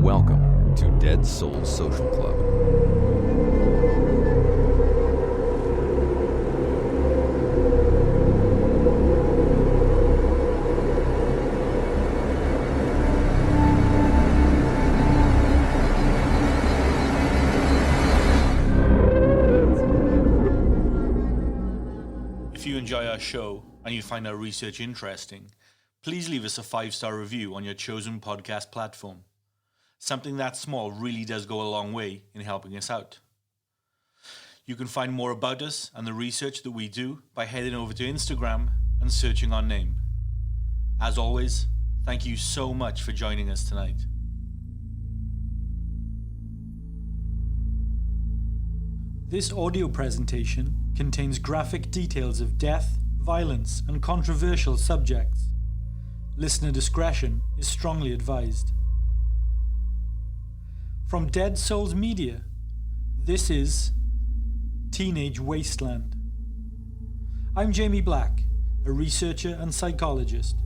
Welcome to Dead Souls Social Club. If you enjoy our show and you find our research interesting, please leave us a 5-star review on your chosen podcast platform. Something that small really does go a long way in helping us out. You can find more about us and the research that we do by heading over to Instagram and searching our name. As always, thank you so much for joining us tonight. This audio presentation contains graphic details of death, violence, and controversial subjects. Listener discretion is strongly advised. From Dead Souls Media, this is Teenage Wasteland. I'm Jamie Black, a researcher and psychologist,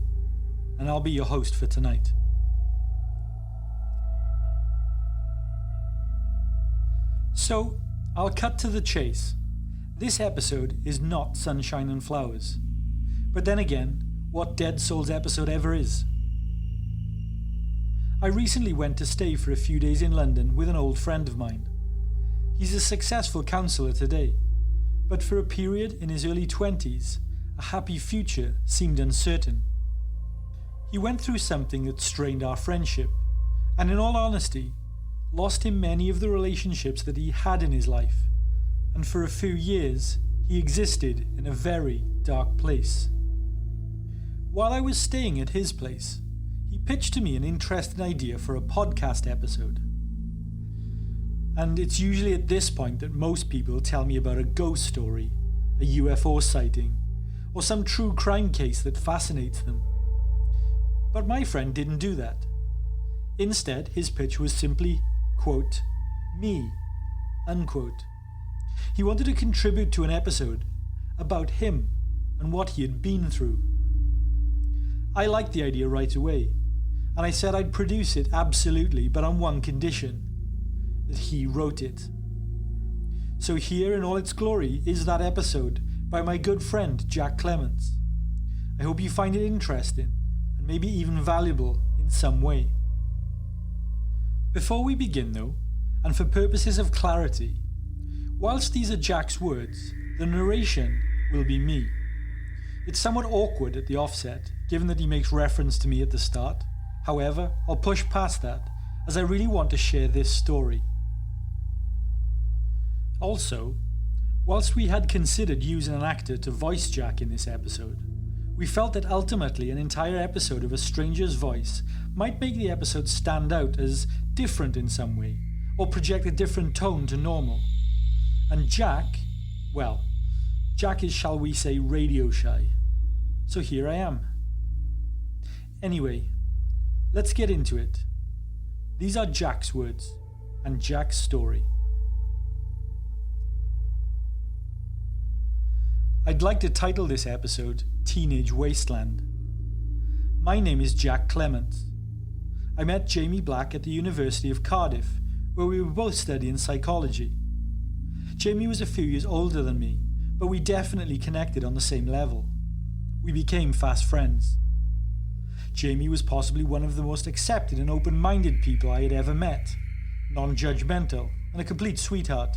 and I'll be your host for tonight. So, I'll cut to the chase. This episode is not sunshine and flowers. But then again, what Dead Souls episode ever is? I recently went to stay for a few days in London with an old friend of mine. He's a successful counsellor today, but for a period in his early 20s, a happy future seemed uncertain. He went through something that strained our friendship, and in all honesty, lost him many of the relationships that he had in his life, and for a few years, he existed in a very dark place. While I was staying at his place, he pitched to me an interesting idea for a podcast episode. And it's usually at this point that most people tell me about a ghost story, a UFO sighting, or some true crime case that fascinates them. But my friend didn't do that. Instead, his pitch was simply, quote, me, unquote. He wanted to contribute to an episode about him and what he had been through. I liked the idea right away, and I said I'd produce it absolutely, but on one condition, that he wrote it. So here in all its glory is that episode by my good friend Jack Clements. I hope you find it interesting, and maybe even valuable in some way. Before we begin though, and for purposes of clarity, whilst these are Jack's words, the narration will be me. It's somewhat awkward at the offset, given that he makes reference to me at the start. However, I'll push past that, as I really want to share this story. Also, whilst we had considered using an actor to voice Jack in this episode, we felt that ultimately an entire episode of a stranger's voice might make the episode stand out as different in some way, or project a different tone to normal. And Jack, well, Jack is, shall we say, radio shy. So here I am. Anyway, let's get into it. These are Jack's words and Jack's story. I'd like to title this episode Teenage Wasteland. My name is Jack Clements. I met Jamie Black at the University of Cardiff, where we were both studying psychology. Jamie was a few years older than me, but we definitely connected on the same level. We became fast friends. Jamie was possibly one of the most accepting and open-minded people I had ever met, non-judgmental and a complete sweetheart.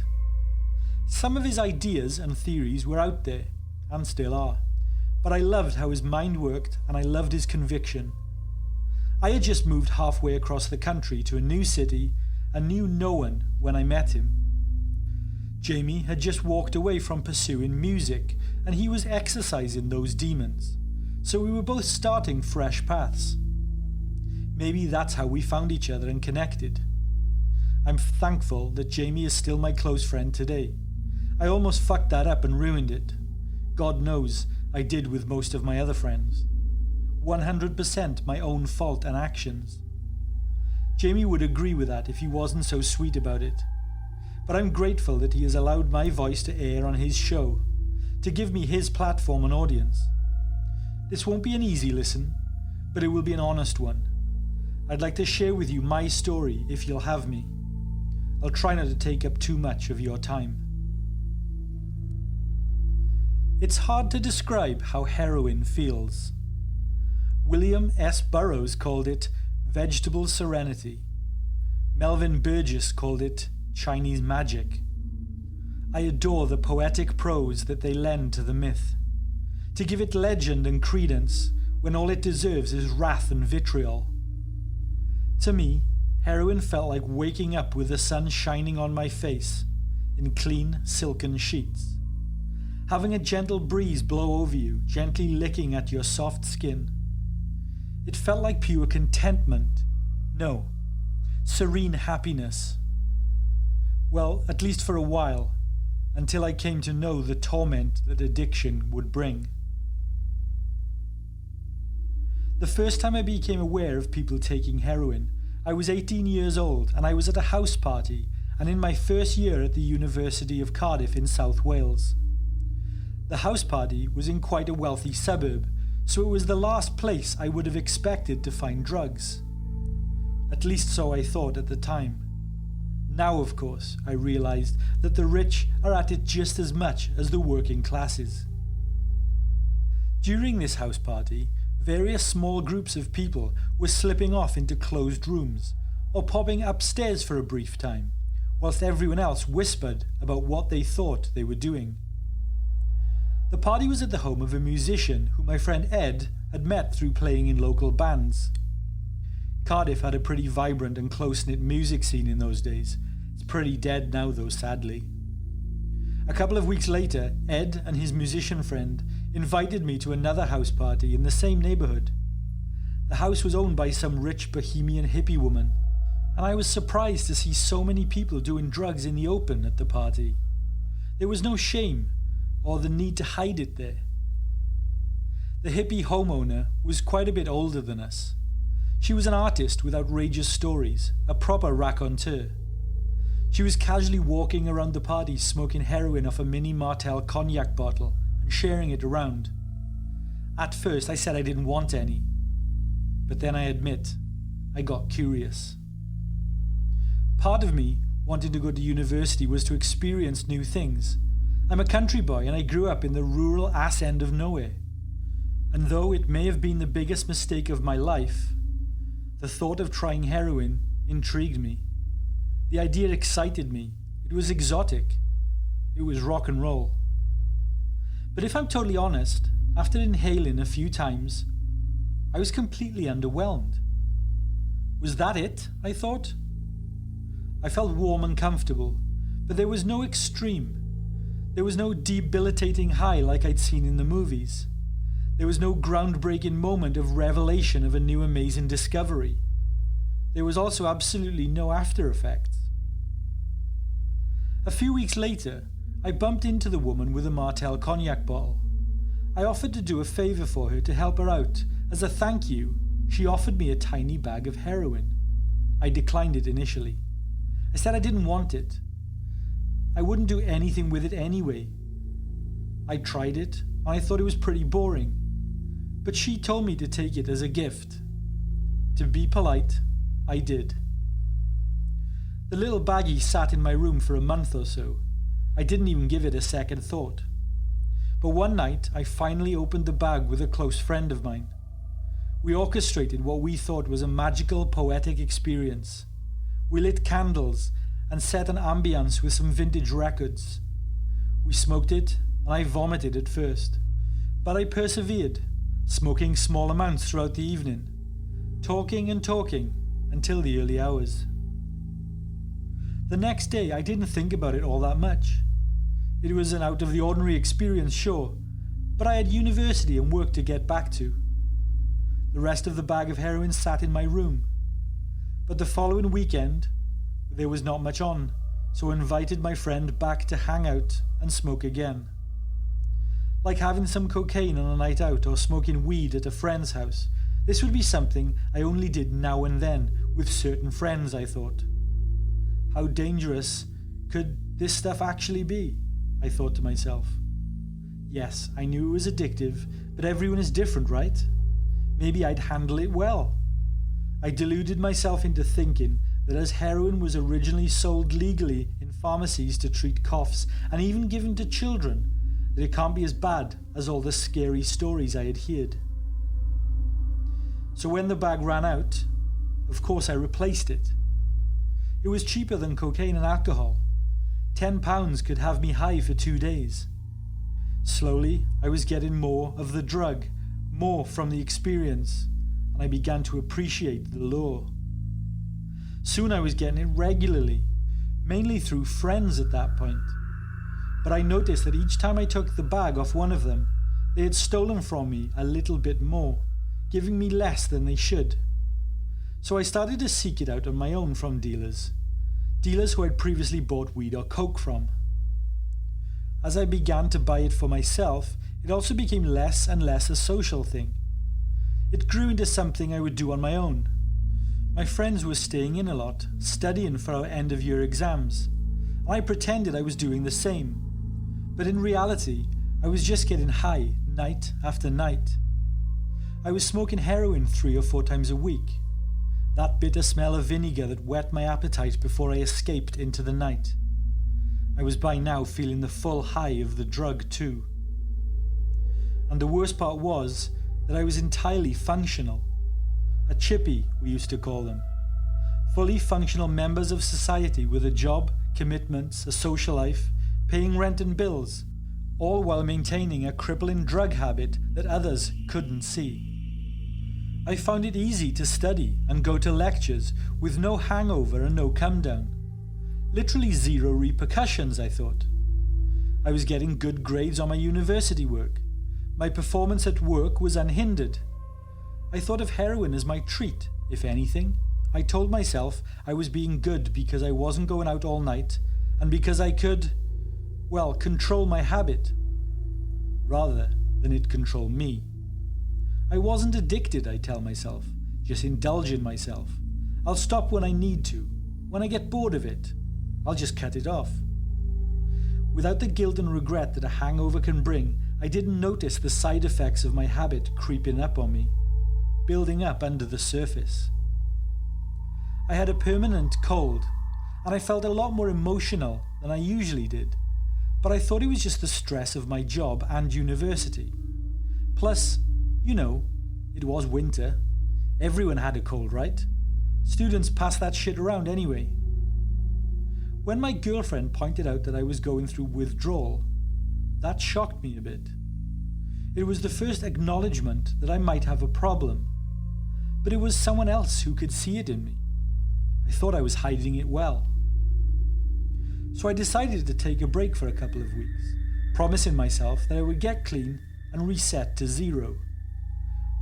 Some of his ideas and theories were out there, and still are, but I loved how his mind worked and I loved his conviction. I had just moved halfway across the country to a new city and knew no one when I met him. Jamie had just walked away from pursuing music, and he was exercising those demons, so we were both starting fresh paths. Maybe that's how we found each other and connected. I'm thankful that Jamie is still my close friend today. I almost fucked that up and ruined it. God knows I did with most of my other friends. 100% my own fault and actions. Jamie would agree with that if he wasn't so sweet about it. But I'm grateful that he has allowed my voice to air on his show, to give me his platform and audience. This won't be an easy listen, but it will be an honest one. I'd like to share with you my story if you'll have me. I'll try not to take up too much of your time. It's hard to describe how heroin feels. William S. Burroughs called it vegetable serenity. Melvin Burgess called it Chinese magic. I adore the poetic prose that they lend to the myth, to give it legend and credence when all it deserves is wrath and vitriol. To me, heroin felt like waking up with the sun shining on my face in clean, silken sheets, having a gentle breeze blow over you, gently licking at your soft skin. It felt like pure contentment. No, serene happiness. Well, at least for a while, until I came to know the torment that addiction would bring. The first time I became aware of people taking heroin, I was 18 years old and I was at a house party and in my first year at the University of Cardiff in South Wales. The house party was in quite a wealthy suburb, so it was the last place I would have expected to find drugs. At least so I thought at the time. Now, of course, I realised that the rich are at it just as much as the working classes. During this house party, various small groups of people were slipping off into closed rooms or popping upstairs for a brief time, whilst everyone else whispered about what they thought they were doing. The party was at the home of a musician who my friend Ed had met through playing in local bands. Cardiff had a pretty vibrant and close-knit music scene in those days. It's pretty dead now though, sadly. A couple of weeks later, Ed and his musician friend invited me to another house party in the same neighbourhood. The house was owned by some rich bohemian hippie woman, and I was surprised to see so many people doing drugs in the open at the party. There was no shame or the need to hide it there. The hippie homeowner was quite a bit older than us. She was an artist with outrageous stories, a proper raconteur. She was casually walking around the party smoking heroin off a mini Martell cognac bottle and sharing it around. At first I said I didn't want any, but then I admit I got curious. Part of me wanting to go to university was to experience new things. I'm a country boy and I grew up in the rural ass end of nowhere. And though it may have been the biggest mistake of my life, the thought of trying heroin intrigued me. The idea excited me. It was exotic. It was rock and roll. But if I'm totally honest, after inhaling a few times, I was completely underwhelmed. Was that it? I thought. I felt warm and comfortable, but there was no extreme. There was no debilitating high like I'd seen in the movies. There was no groundbreaking moment of revelation of a new amazing discovery. There was also absolutely no after effects. A few weeks later, I bumped into the woman with a Martell cognac bottle. I offered to do a favour for her to help her out. As a thank you, she offered me a tiny bag of heroin. I declined it initially. I said I didn't want it. I wouldn't do anything with it anyway. I tried it, and I thought it was pretty boring. But she told me to take it as a gift. To be polite, I did. The little baggie sat in my room for a month or so. I didn't even give it a second thought. But one night, I finally opened the bag with a close friend of mine. We orchestrated what we thought was a magical, poetic experience. We lit candles and set an ambience with some vintage records. We smoked it, and I vomited at first. But I persevered, smoking small amounts throughout the evening, talking and talking until the early hours. The next day, I didn't think about it all that much. It was an out-of-the-ordinary experience, sure, but I had university and work to get back to. The rest of the bag of heroin sat in my room. But the following weekend, there was not much on, so I invited my friend back to hang out and smoke again. Like having some cocaine on a night out or smoking weed at a friend's house, this would be something I only did now and then with certain friends, I thought. How dangerous could this stuff actually be? I thought to myself. Yes, I knew it was addictive, but everyone is different, right? Maybe I'd handle it well. I deluded myself into thinking that as heroin was originally sold legally in pharmacies to treat coughs and even given to children, that it can't be as bad as all the scary stories I had heard. So when the bag ran out, of course I replaced it. It was cheaper than cocaine and alcohol. £10 could have me high for 2 days. Slowly, I was getting more of the drug, more from the experience, and I began to appreciate the lure. Soon I was getting it regularly, mainly through friends at that point. But I noticed that each time I took the bag off one of them, they had stolen from me a little bit more, giving me less than they should. So I started to seek it out on my own from dealers who I'd previously bought weed or coke from. As I began to buy it for myself, it also became less and less a social thing. It grew into something I would do on my own. My friends were staying in a lot, studying for our end-of-year exams, and I pretended I was doing the same. But in reality, I was just getting high night after night. I was smoking heroin 3 or 4 times a week. That bitter smell of vinegar that whet my appetite before I escaped into the night. I was by now feeling the full high of the drug too. And the worst part was that I was entirely functional. A chippy, we used to call them. Fully functional members of society with a job, commitments, a social life, paying rent and bills, all while maintaining a crippling drug habit that others couldn't see. I found it easy to study and go to lectures with no hangover and no come down. Literally 0 repercussions, I thought. I was getting good grades on my university work. My performance at work was unhindered. I thought of heroin as my treat, if anything. I told myself I was being good because I wasn't going out all night and because I could, control my habit, rather than it control me. I wasn't addicted, I tell myself, just indulging myself. I'll stop when I need to. When I get bored of it, I'll just cut it off. Without the guilt and regret that a hangover can bring, I didn't notice the side effects of my habit creeping up on me, building up under the surface. I had a permanent cold, and I felt a lot more emotional than I usually did, but I thought it was just the stress of my job and university. Plus, it was winter. Everyone had a cold, right? Students pass that shit around anyway. When my girlfriend pointed out that I was going through withdrawal, that shocked me a bit. It was the first acknowledgement that I might have a problem, but it was someone else who could see it in me. I thought I was hiding it well. So I decided to take a break for a couple of weeks, promising myself that I would get clean and reset to 0.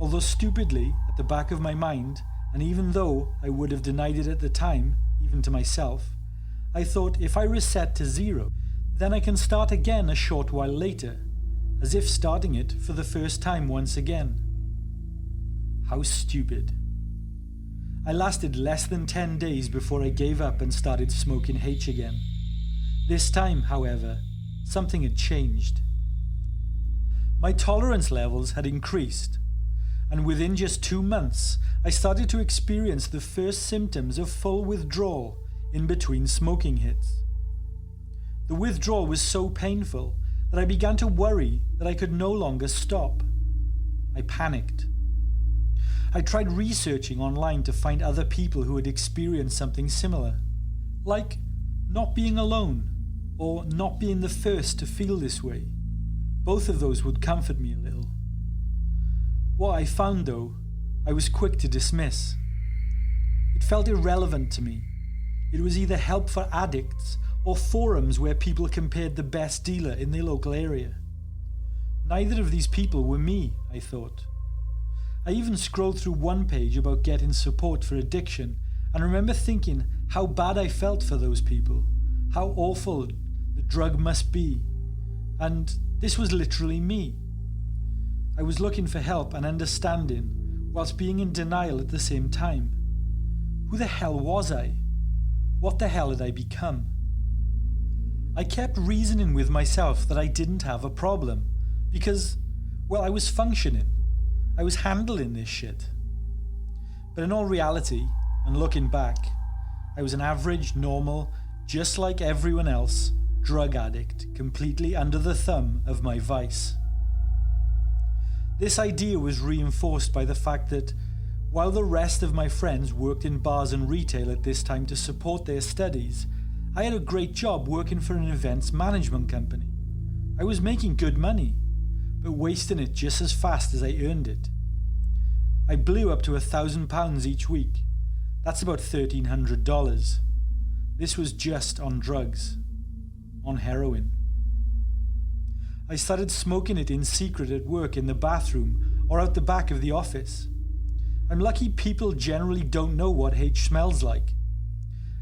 Although stupidly, at the back of my mind, and even though I would have denied it at the time, even to myself, I thought if I reset to 0, then I can start again a short while later, as if starting it for the first time once again. How stupid. I lasted less than 10 days before I gave up and started smoking H again. This time, however, something had changed. My tolerance levels had increased, and within just 2 months, I started to experience the first symptoms of full withdrawal in between smoking hits. The withdrawal was so painful that I began to worry that I could no longer stop. I panicked. I tried researching online to find other people who had experienced something similar, like not being alone or not being the first to feel this way. Both of those would comfort me a little. What I found, though, I was quick to dismiss. It felt irrelevant to me. It was either help for addicts or forums where people compared the best dealer in their local area. Neither of these people were me, I thought. I even scrolled through one page about getting support for addiction and remember thinking how bad I felt for those people, how awful the drug must be. And this was literally me. I was looking for help and understanding whilst being in denial at the same time. Who the hell was I? What the hell had I become? I kept reasoning with myself that I didn't have a problem because, I was functioning. I was handling this shit. But in all reality, and looking back, I was an average, normal, just like everyone else, drug addict, completely under the thumb of my vice. This idea was reinforced by the fact that while the rest of my friends worked in bars and retail at this time to support their studies, I had a great job working for an events management company. I was making good money, but wasting it just as fast as I earned it. I blew up to £1,000 each week. That's about $1,300. This was just on drugs, on heroin. I started smoking it in secret at work in the bathroom or out the back of the office. I'm lucky people generally don't know what H smells like.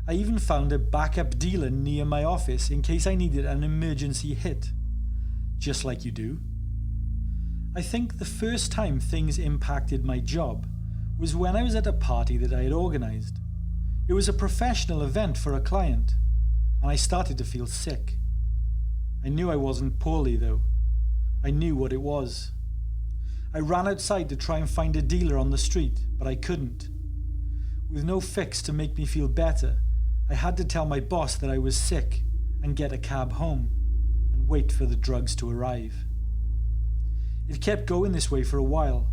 I even found a backup dealer near my office in case I needed an emergency hit. Just like you do. I think the first time things impacted my job was when I was at a party that I had organised. It was a professional event for a client, and I started to feel sick. I knew I wasn't poorly though. I knew what it was. I ran outside to try and find a dealer on the street, but I couldn't. With no fix to make me feel better, I had to tell my boss that I was sick and get a cab home and wait for the drugs to arrive. It kept going this way for a while.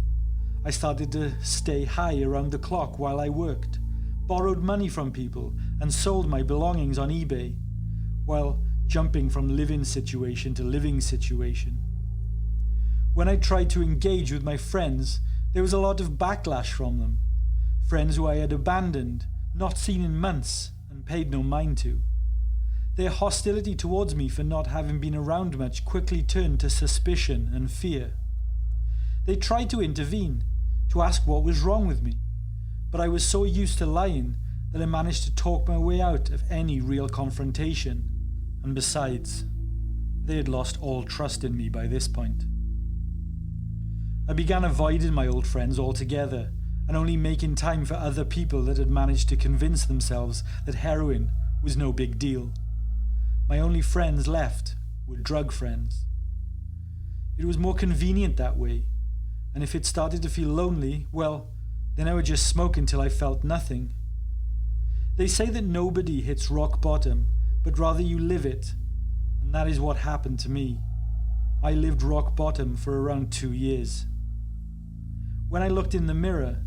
I started to stay high around the clock while I worked, borrowed money from people and sold my belongings on eBay, while jumping from living situation to living situation. When I tried to engage with my friends, there was a lot of backlash from them. Friends who I had abandoned, not seen in months, and paid no mind to. Their hostility towards me for not having been around much quickly turned to suspicion and fear. They tried to intervene, to ask what was wrong with me, but I was so used to lying that I managed to talk my way out of any real confrontation. And besides, they had lost all trust in me by this point. I began avoiding my old friends altogether and only making time for other people that had managed to convince themselves that heroin was no big deal. My only friends left were drug friends. It was more convenient that way, and if it started to feel lonely, well, then I would just smoke until I felt nothing. They say that nobody hits rock bottom, but rather you live it, and that is what happened to me. I lived rock bottom for around 2 years. When I looked in the mirror,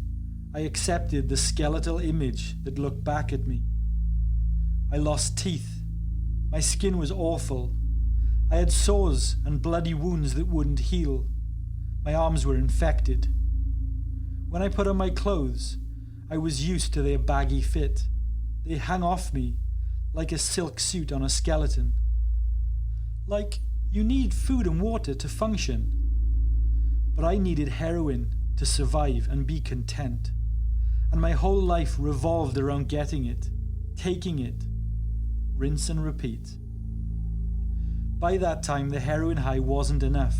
I accepted the skeletal image that looked back at me. I lost teeth. My skin was awful. I had sores and bloody wounds that wouldn't heal. My arms were infected. When I put on my clothes, I was used to their baggy fit. They hung off me like a silk suit on a skeleton. Like, you need food and water to function. But I needed heroin to survive and be content. And my whole life revolved around getting it, taking it, rinse and repeat. By that time, the heroin high wasn't enough.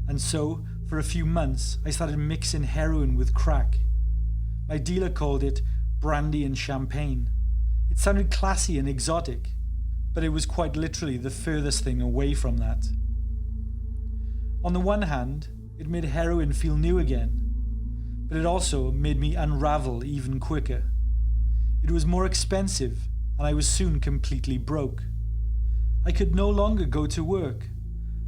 And so, for a few months, I started mixing heroin with crack. My dealer called it brandy and champagne. It sounded classy and exotic, but it was quite literally the furthest thing away from that. On the one hand, it made heroin feel new again, but it also made me unravel even quicker. It was more expensive, and I was soon completely broke. I could no longer go to work,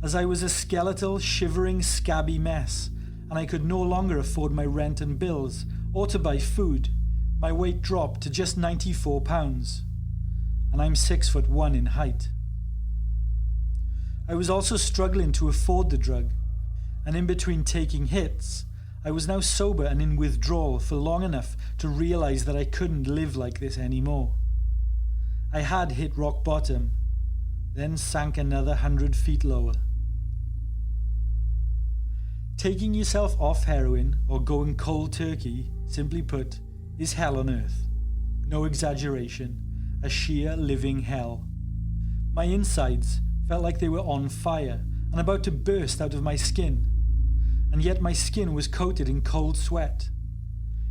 as I was a skeletal, shivering, scabby mess, and I could no longer afford my rent and bills, or to buy food. My weight dropped to just 94 pounds, and I'm 6'1" in height. I was also struggling to afford the drug, and in between taking hits, I was now sober and in withdrawal for long enough to realize that I couldn't live like this anymore. I had hit rock bottom, then sank another 100 feet lower. Taking yourself off heroin or going cold turkey, simply put, is hell on earth. No exaggeration, a sheer living hell. My insides felt like they were on fire and about to burst out of my skin, and yet my skin was coated in cold sweat.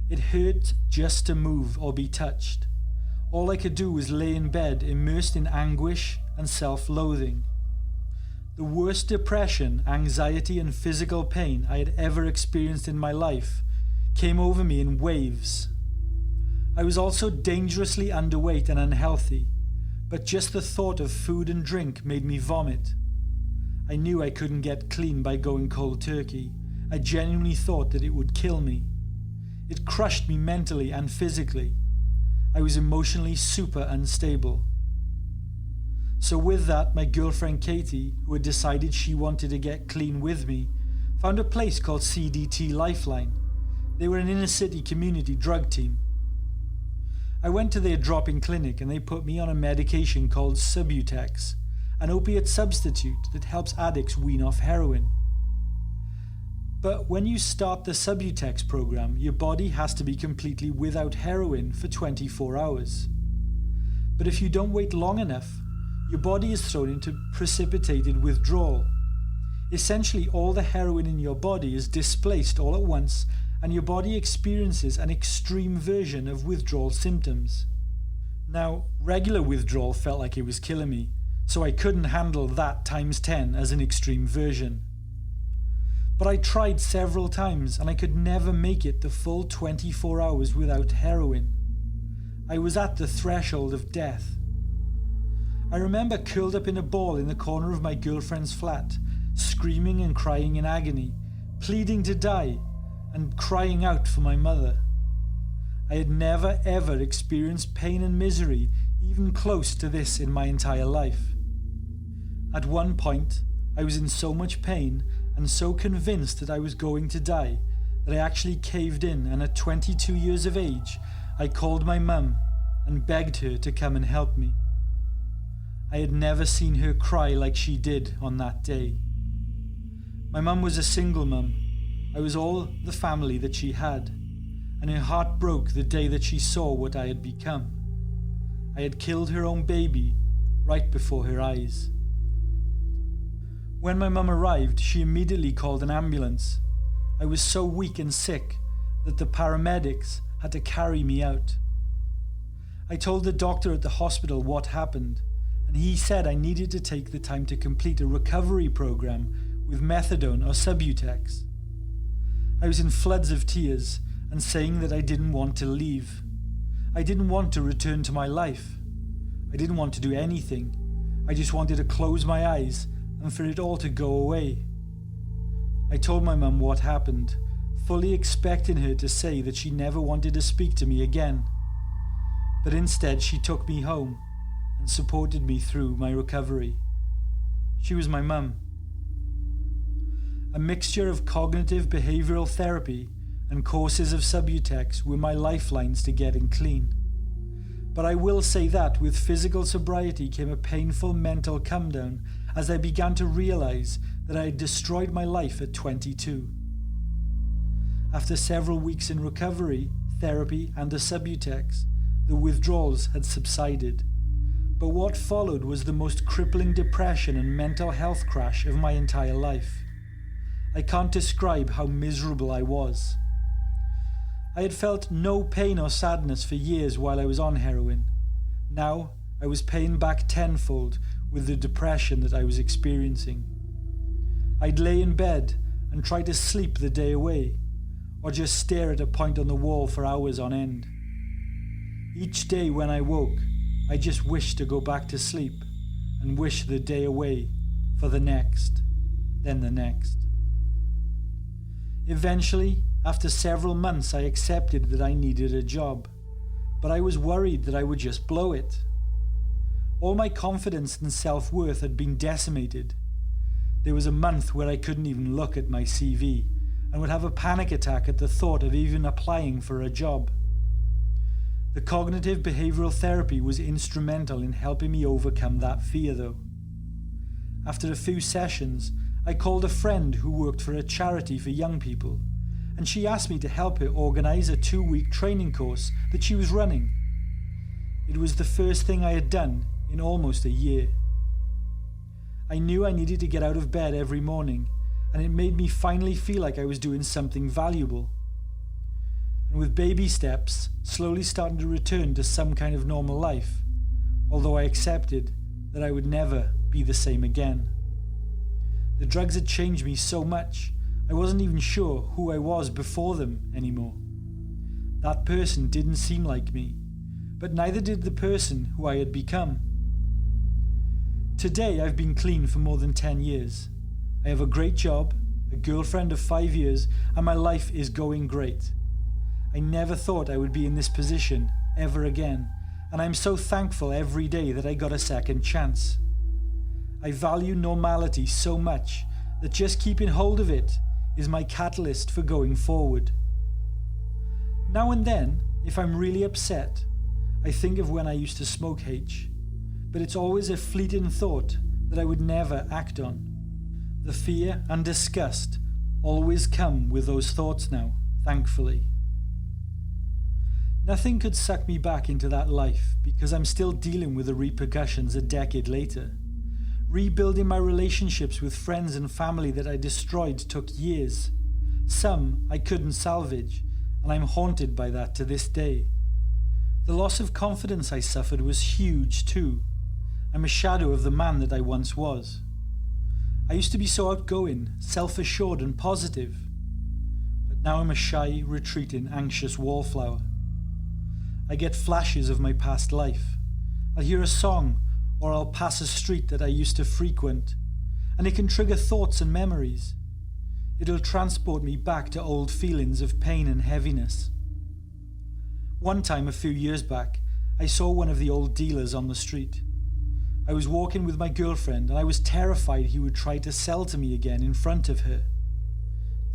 It hurt just to move or be touched. All I could do was lay in bed, immersed in anguish and self-loathing. The worst depression, anxiety, and physical pain I had ever experienced in my life came over me in waves, I was also dangerously underweight and unhealthy, but just the thought of food and drink made me vomit. I knew I couldn't get clean by going cold turkey. I genuinely thought that it would kill me. It crushed me mentally and physically. I was emotionally super unstable. So with that, my girlfriend Katie, who had decided she wanted to get clean with me, found a place called CDT Lifeline. They were an inner city community drug team. I went to their drop-in clinic and they put me on a medication called Subutex, an opiate substitute that helps addicts wean off heroin. But when you start the Subutex program, your body has to be completely without heroin for 24 hours. But if you don't wait long enough, your body is thrown into precipitated withdrawal. Essentially, all the heroin in your body is displaced all at once, and your body experiences an extreme version of withdrawal symptoms. Now, regular withdrawal felt like it was killing me, so I couldn't handle that times 10 as an extreme version. But I tried several times and I could never make it the full 24 hours without heroin. I was at the threshold of death. I remember curled up in a ball in the corner of my girlfriend's flat, screaming and crying in agony, pleading to die, and crying out for my mother. I had never ever experienced pain and misery even close to this in my entire life. At one point, I was in so much pain and so convinced that I was going to die that I actually caved in, and at 22 years of age, I called my mum and begged her to come and help me. I had never seen her cry like she did on that day. My mum was a single mum. I was all the family that she had, and her heart broke the day that she saw what I had become. I had killed her own baby right before her eyes. When my mum arrived, she immediately called an ambulance. I was so weak and sick that the paramedics had to carry me out. I told the doctor at the hospital what happened, and he said I needed to take the time to complete a recovery program with methadone or Subutex. I was in floods of tears and saying that I didn't want to leave. I didn't want to return to my life. I didn't want to do anything. I just wanted to close my eyes and for it all to go away. I told my mum what happened, fully expecting her to say that she never wanted to speak to me again. But instead she took me home and supported me through my recovery. She was my mum. A mixture of cognitive behavioral therapy and courses of Subutex were my lifelines to getting clean. But I will say that with physical sobriety came a painful mental come down as I began to realize that I had destroyed my life at 22. After several weeks in recovery, therapy and the Subutex, the withdrawals had subsided. But what followed was the most crippling depression and mental health crash of my entire life. I can't describe how miserable I was. I had felt no pain or sadness for years while I was on heroin. Now I was paying back tenfold with the depression that I was experiencing. I'd lay in bed and try to sleep the day away, or just stare at a point on the wall for hours on end. Each day when I woke, I just wished to go back to sleep and wish the day away for the next, then the next. Eventually, after several months, I accepted that I needed a job, but I was worried that I would just blow it. All my confidence and self-worth had been decimated. There was a month where I couldn't even look at my CV and would have a panic attack at the thought of even applying for a job. The cognitive behavioral therapy was instrumental in helping me overcome that fear though. After a few sessions, I called a friend who worked for a charity for young people, and she asked me to help her organize a 2-week training course that she was running. It was the first thing I had done in almost a year. I knew I needed to get out of bed every morning, and it made me finally feel like I was doing something valuable. And with baby steps, slowly starting to return to some kind of normal life, although I accepted that I would never be the same again. The drugs had changed me so much, I wasn't even sure who I was before them anymore. That person didn't seem like me, but neither did the person who I had become. Today I've been clean for more than 10 years. I have a great job, a girlfriend of 5 years, and my life is going great. I never thought I would be in this position ever again, and I'm so thankful every day that I got a second chance. I value normality so much that just keeping hold of it is my catalyst for going forward. Now and then, if I'm really upset, I think of when I used to smoke H, but it's always a fleeting thought that I would never act on. The fear and disgust always come with those thoughts now, thankfully. Nothing could suck me back into that life because I'm still dealing with the repercussions a decade later. Rebuilding my relationships with friends and family that I destroyed took years. Some I couldn't salvage, and I'm haunted by that to this day. The loss of confidence I suffered was huge too. I'm a shadow of the man that I once was. I used to be so outgoing, self-assured and positive, but now I'm a shy, retreating, anxious wallflower. I get flashes of my past life. I'll hear a song or I'll pass a street that I used to frequent, and it can trigger thoughts and memories. It'll transport me back to old feelings of pain and heaviness. One time a few years back, I saw one of the old dealers on the street. I was walking with my girlfriend and I was terrified he would try to sell to me again in front of her.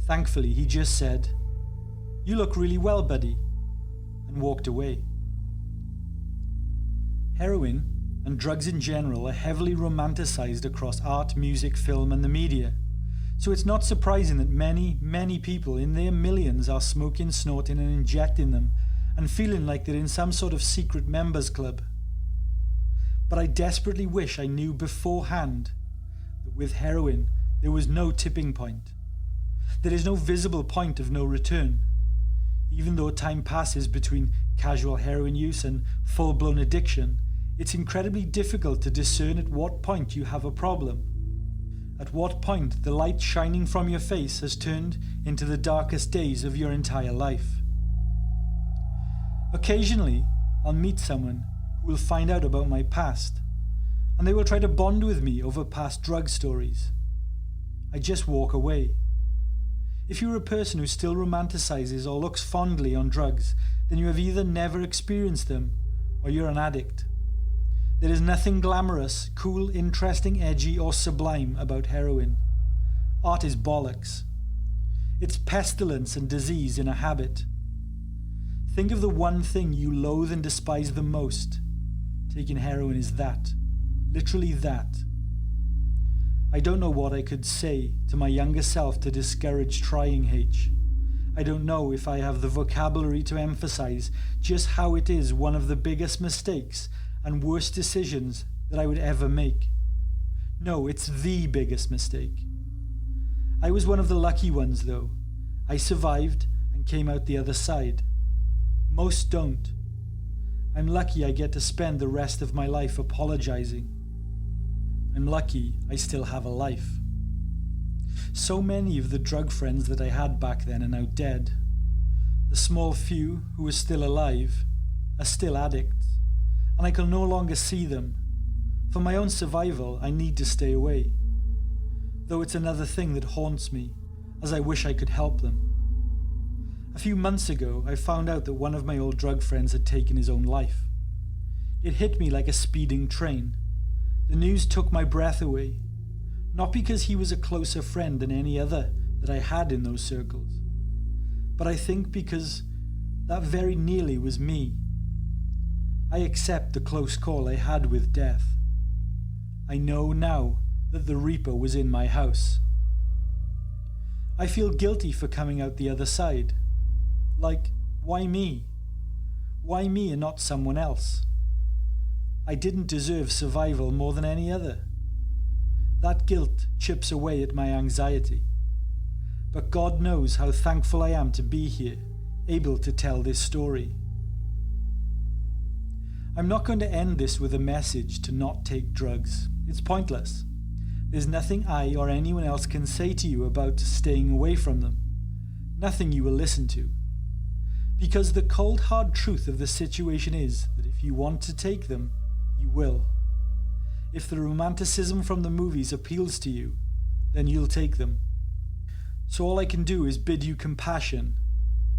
Thankfully, he just said, "You look really well, buddy," and walked away. Heroin and drugs in general are heavily romanticized across art, music, film and the media. So it's not surprising that many people in their millions are smoking, snorting and injecting them and feeling like they're in some sort of secret members club. But I desperately wish I knew beforehand that with heroin there was no tipping point. There is no visible point of no return. Even though time passes between casual heroin use and full-blown addiction, it's incredibly difficult to discern at what point you have a problem. At what point the light shining from your face has turned into the darkest days of your entire life. Occasionally, I'll meet someone who will find out about my past, and they will try to bond with me over past drug stories. I just walk away. If you're a person who still romanticizes or looks fondly on drugs, then you have either never experienced them or you're an addict. There is nothing glamorous, cool, interesting, edgy or sublime about heroin. Art is bollocks. It's pestilence and disease in a habit. Think of the one thing you loathe and despise the most. Taking heroin is that. Literally that. I don't know what I could say to my younger self to discourage trying H. I don't know if I have the vocabulary to emphasize just how it is one of the biggest mistakes and worst decisions that I would ever make. No, it's the biggest mistake. I was one of the lucky ones though. I survived and came out the other side. Most don't. I'm lucky I get to spend the rest of my life apologizing. I'm lucky I still have a life. So many of the drug friends that I had back then are now dead. The small few who are still alive are still addicts, and I can no longer see them. For my own survival, I need to stay away. Though it's another thing that haunts me, as I wish I could help them. A few months ago, I found out that one of my old drug friends had taken his own life. It hit me like a speeding train. The news took my breath away, not because he was a closer friend than any other that I had in those circles, but I think because that very nearly was me. I accept the close call I had with death. I know now that the Reaper was in my house. I feel guilty for coming out the other side. Like, why me? Why me and not someone else? I didn't deserve survival more than any other. That guilt chips away at my anxiety. But God knows how thankful I am to be here, able to tell this story. I'm not going to end this with a message to not take drugs. It's pointless. There's nothing I or anyone else can say to you about staying away from them. Nothing you will listen to. Because the cold hard truth of the situation is that if you want to take them, you will. If the romanticism from the movies appeals to you, then you'll take them. So all I can do is bid you compassion,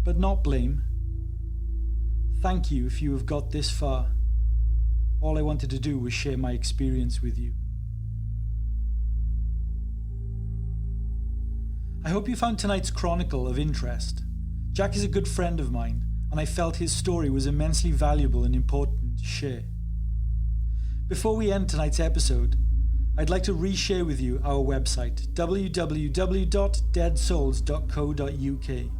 but not blame. Thank you if you have got this far. All I wanted to do was share my experience with you. I hope you found tonight's chronicle of interest. Jack is a good friend of mine, and I felt his story was immensely valuable and important to share. Before we end tonight's episode, I'd like to reshare with you our website, www.deadsouls.co.uk.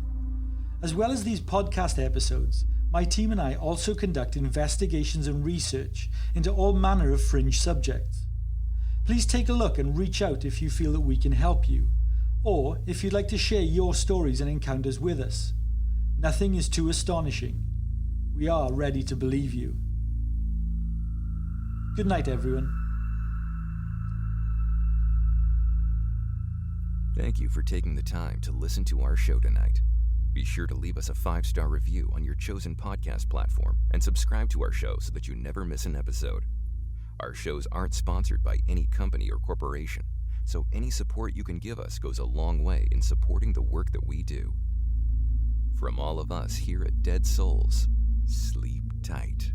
As well as these podcast episodes, my team and I also conduct investigations and research into all manner of fringe subjects. Please take a look and reach out if you feel that we can help you, or if you'd like to share your stories and encounters with us. Nothing is too astonishing. We are ready to believe you. Good night, everyone. Thank you for taking the time to listen to our show tonight. Be sure to leave us a 5-star review on your chosen podcast platform and subscribe to our show so that you never miss an episode. Our shows aren't sponsored by any company or corporation, so any support you can give us goes a long way in supporting the work that we do. From all of us here at Dead Souls, sleep tight.